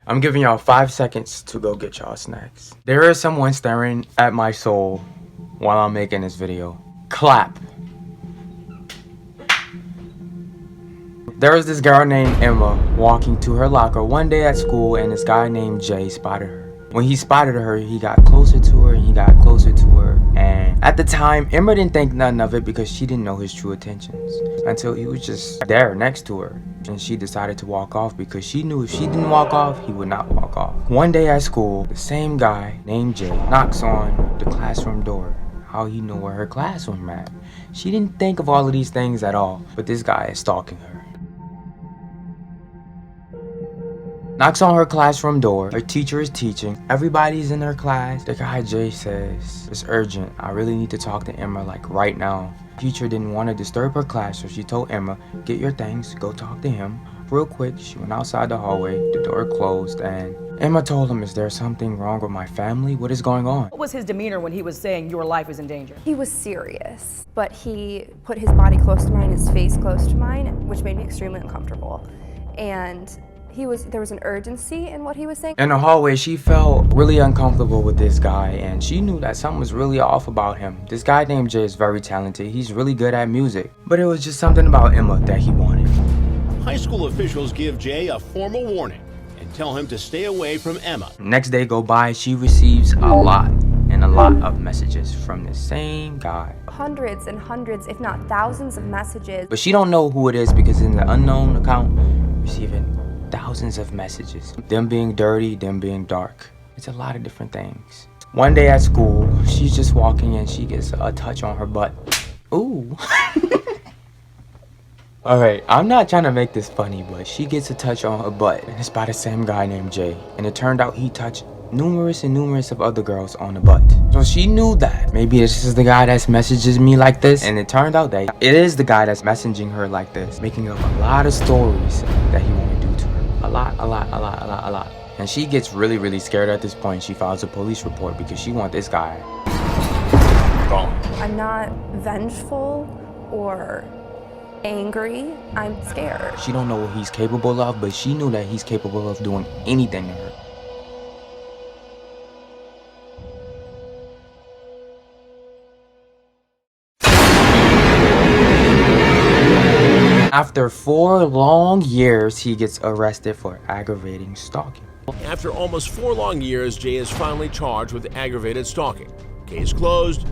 I'm giving y'all 5 seconds to go get y'all snacks. There is someone staring at my soul while I'm making this video. Clap. There was this girl named Emma walking to her locker one day at school, and this guy named Jay spotted her. When he spotted her, he got closer to her and he got closer to her. And at the time, Emma didn't think nothing of it because she didn't know his true intentions until he was just there next to her. And she decided to walk off because she knew if she didn't walk off, he would not walk off. One day at school, the same guy named Jay knocks on the classroom door. How he knew where her classroom at? She didn't think of all of these things at all, but this guy is stalking her. Knocks on her classroom door. Her teacher is teaching. Everybody's in her class. The guy Jay says, "It's urgent. I really need to talk to Emma like right now." Teacher didn't want to disturb her class, so she told Emma, "Get your things, go talk to him." Real quick, she went outside the hallway. The door closed and Emma told him, "Is there something wrong with my family? What is going on?" What was his demeanor when he was saying your life is in danger? He was serious, but he put his body close to mine, his face close to mine, which made me extremely uncomfortable. And there was an urgency in what he was saying. In the hallway, she felt really uncomfortable with this guy, and she knew that something was really off about him. This guy named Jay is very talented. He's really good at music, but it was just something about Emma that he wanted. High school officials give Jay a formal warning and tell him to stay away from Emma. Next day go by, she receives a lot of messages from the same guy. Hundreds and hundreds, if not thousands of messages. But she don't know who it is because in the unknown account, receiving thousands of messages. Them being dirty, them being dark. It's a lot of different things. One day at school, she's just walking and she gets a touch on her butt. Ooh. Alright, I'm not trying to make this funny, but she gets a touch on her butt. And it's by the same guy named Jay. And it turned out he touched numerous of other girls on the butt. So she knew that maybe this is the guy that's messages me like this. And it turned out that it is the guy that's messaging her like this, making up a lot of stories that he wanted to do to her. A lot. And she gets really scared at this point. She files a police report because she wants this guy gone. I'm not vengeful or angry. I'm scared. She don't know what he's capable of, but she knew that he's capable of doing anything to her. After 4 long years, he gets arrested for aggravating stalking. After almost 4 long years, Jay is finally charged with aggravated stalking. Case closed.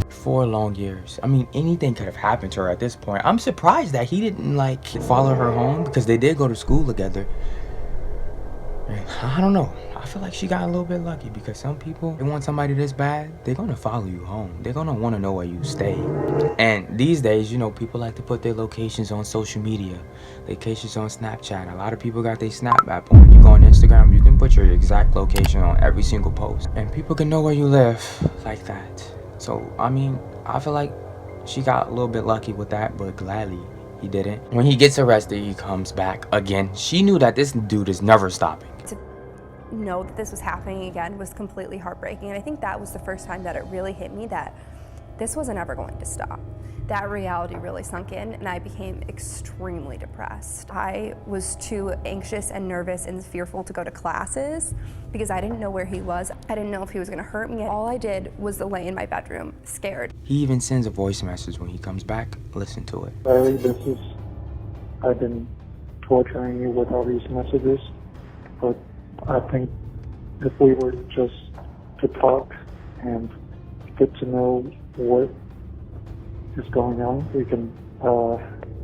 4 long years. I mean, anything could have happened to her at this point. I'm surprised that he didn't, like, follow her home because they did go to school together. And I don't know. I feel like she got a little bit lucky because some people, they want somebody this bad, they're gonna follow you home. They're gonna want to know where you stay. And these days, you know, people like to put their locations on social media. Locations on Snapchat. A lot of people got their Snap app on. You go on Instagram, you can put your exact location on every single post. And people can know where you live like that. So, I mean, I feel like she got a little bit lucky with that, but gladly he didn't. When he gets arrested, he comes back again. She knew that this dude is never stopping. To know that this was happening again was completely heartbreaking, and I think that was the first time that it really hit me that this wasn't ever going to stop. That reality really sunk in, and I became extremely depressed. I was too anxious and nervous and fearful to go to classes because I didn't know where he was. I didn't know if he was gonna hurt me. All I did was lay in my bedroom, scared. He even sends a voice message when he comes back. Listen to it. Larry, I've been torturing you with all these messages, but I think if we were just to talk and get to know what is going on, we can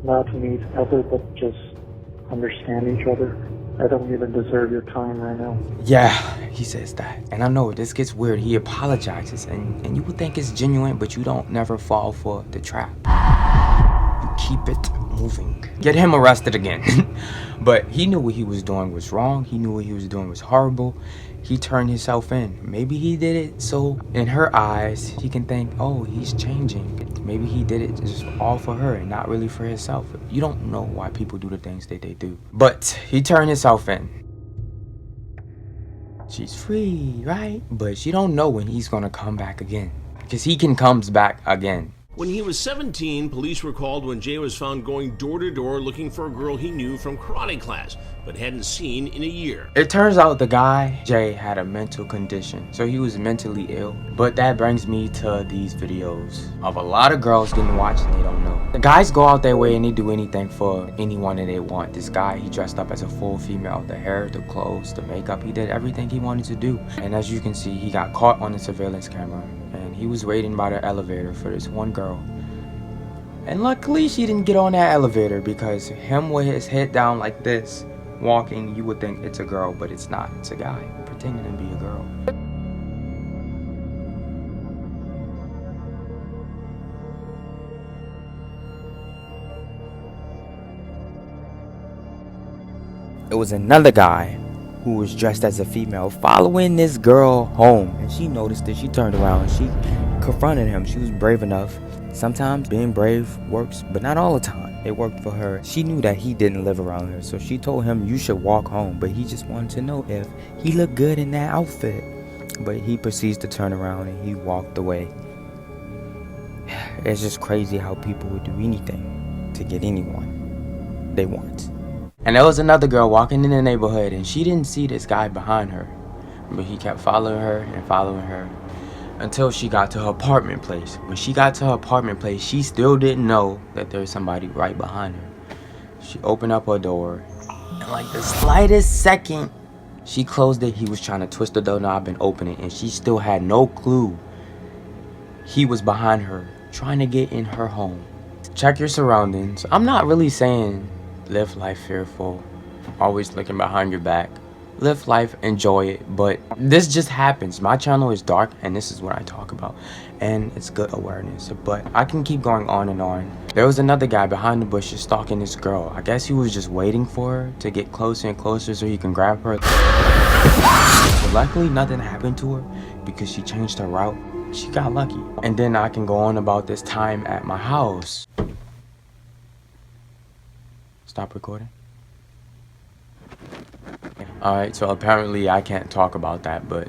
not meet ever, but just understand each other. I don't even deserve your time right now. Yeah, he says that. And I know this gets weird. He apologizes, and you would think it's genuine, but you don't never fall for the trap. You keep it moving. Get him arrested again. But he knew what he was doing was wrong. He knew what he was doing was horrible. He turned himself in. Maybe he did it so in her eyes, she can think, oh, he's changing. Maybe he did it just all for her and not really for himself. You don't know why people do the things that they do. But he turned himself in. She's free, right? But she don't know when he's gonna come back again. Because he can comes back again. When he was 17, police were called when Jay was found going door to door looking for a girl he knew from karate class, but hadn't seen in a year. It turns out the guy, Jay, had a mental condition, so he was mentally ill. But that brings me to these videos of a lot of girls getting watched and they don't know. The guys go out their way and they do anything for anyone that they want. This guy, he dressed up as a full female. The hair, the clothes, the makeup, he did everything he wanted to do. And as you can see, he got caught on the surveillance camera. And he was waiting by the elevator for this one girl. And luckily she didn't get on that elevator, because him with his head down like this, walking, you would think it's a girl, but it's not. It's a guy pretending to be a girl. It was another guy who was dressed as a female following this girl home, and she noticed it. She turned around and she confronted him. She was brave enough. Sometimes being brave works, but not all the time. It worked for her. She knew that he didn't live around her, so she told him, you should walk home, but he just wanted to know if he looked good in that outfit. But he proceeds to turn around and he walked away. It's just crazy how people would do anything to get anyone they want. And there was another girl walking in the neighborhood, and she didn't see this guy behind her, but he kept following her and following her until she got to her apartment place. When she got to her apartment place, she still didn't know that there's somebody right behind her. She opened up her door, and like the slightest second she closed it, he was trying to twist the doorknob and open it, and she still had no clue he was behind her, trying to get in her home. Check your surroundings. I'm not really saying live life fearful, always looking behind your back. Live life, enjoy it, but this just happens. My channel is dark and this is what I talk about, and it's good awareness, but I can keep going on and on. There was another guy behind the bushes stalking this girl. I guess he was just waiting for her to get closer and closer so he can grab her. But luckily nothing happened to her because she changed her route. She got lucky. And then I can go on about this time at my house. Stop recording. Alright, so apparently I can't talk about that, but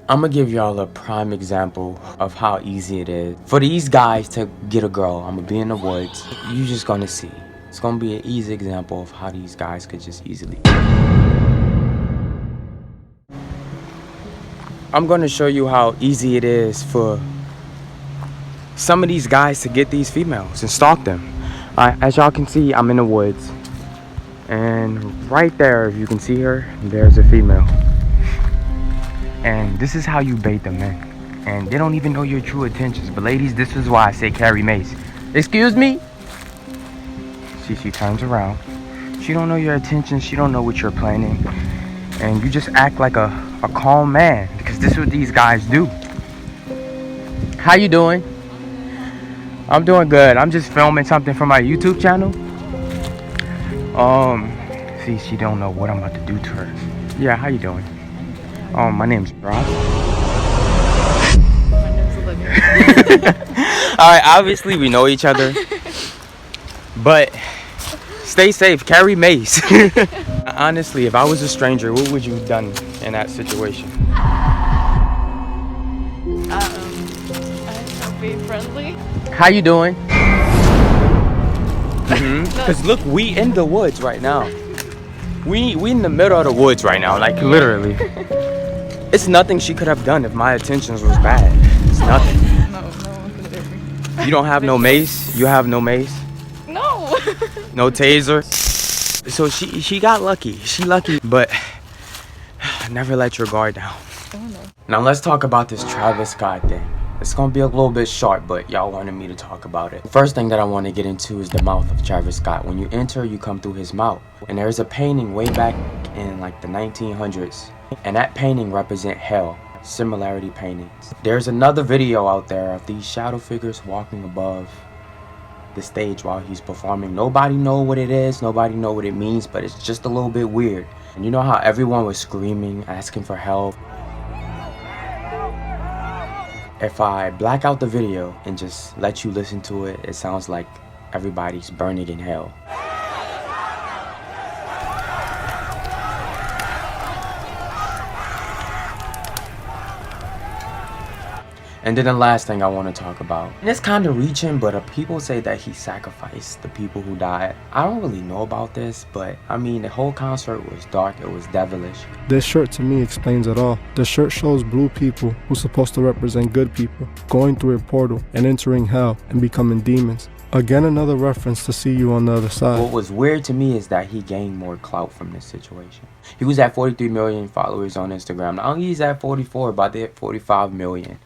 I'm gonna give y'all a prime example of how easy it is for these guys to get a girl. I'm gonna be in the woods. You just gonna see. It's gonna be an easy example of how these guys could just easily. I'm gonna show you how easy it is for some of these guys to get these females and stalk them. Alright, as y'all can see, I'm in the woods. And right there, if you can see her, there's a female. And this is how you bait them in. And they don't even know your true intentions. But ladies, this is why I say carry mace. Excuse me? See, she turns around. She don't know your intentions. She don't know what you're planning. And you just act like a calm man, because this is what these guys do. How you doing? I'm doing good. I'm just filming something for my YouTube channel. See, she don't know what I'm about to do to her. Yeah, how you doing? My name's Ras. My name's Olivia. Alright, obviously we know each other. But stay safe, carry mace. Honestly, if I was a stranger, what would you have done in that situation? I'll be friendly. How you doing? Because look, we in the woods right now. We in the middle of the woods right now, like literally. It's nothing she could have done if my intentions was bad. It's nothing. No. You don't have no mace? You have no mace? No. No taser? So she got lucky. She lucky, but never let your guard down. Oh no. Now let's talk about this Travis Scott thing. It's gonna be a little bit short, but y'all wanted me to talk about it. The first thing that I want to get into is the mouth of Travis Scott. When you enter, you come through his mouth. And there's a painting way back in like the 1900s. And that painting represent hell. Similarity paintings. There's another video out there of these shadow figures walking above the stage while he's performing. Nobody know what it is. Nobody know what it means, but it's just a little bit weird. And you know how everyone was screaming, asking for help? If I black out the video and just let you listen to it, it sounds like everybody's burning in hell. And then the last thing I want to talk about, and it's kind of reaching, but people say that he sacrificed the people who died. I don't really know about this, but I mean, the whole concert was dark, it was devilish. This shirt to me explains it all. The shirt shows blue people who's supposed to represent good people, going through a portal and entering hell and becoming demons. Again, another reference to see you on the other side. What was weird to me is that he gained more clout from this situation. He was at 43 million followers on Instagram. Now he's at 44, about to hit 45 million.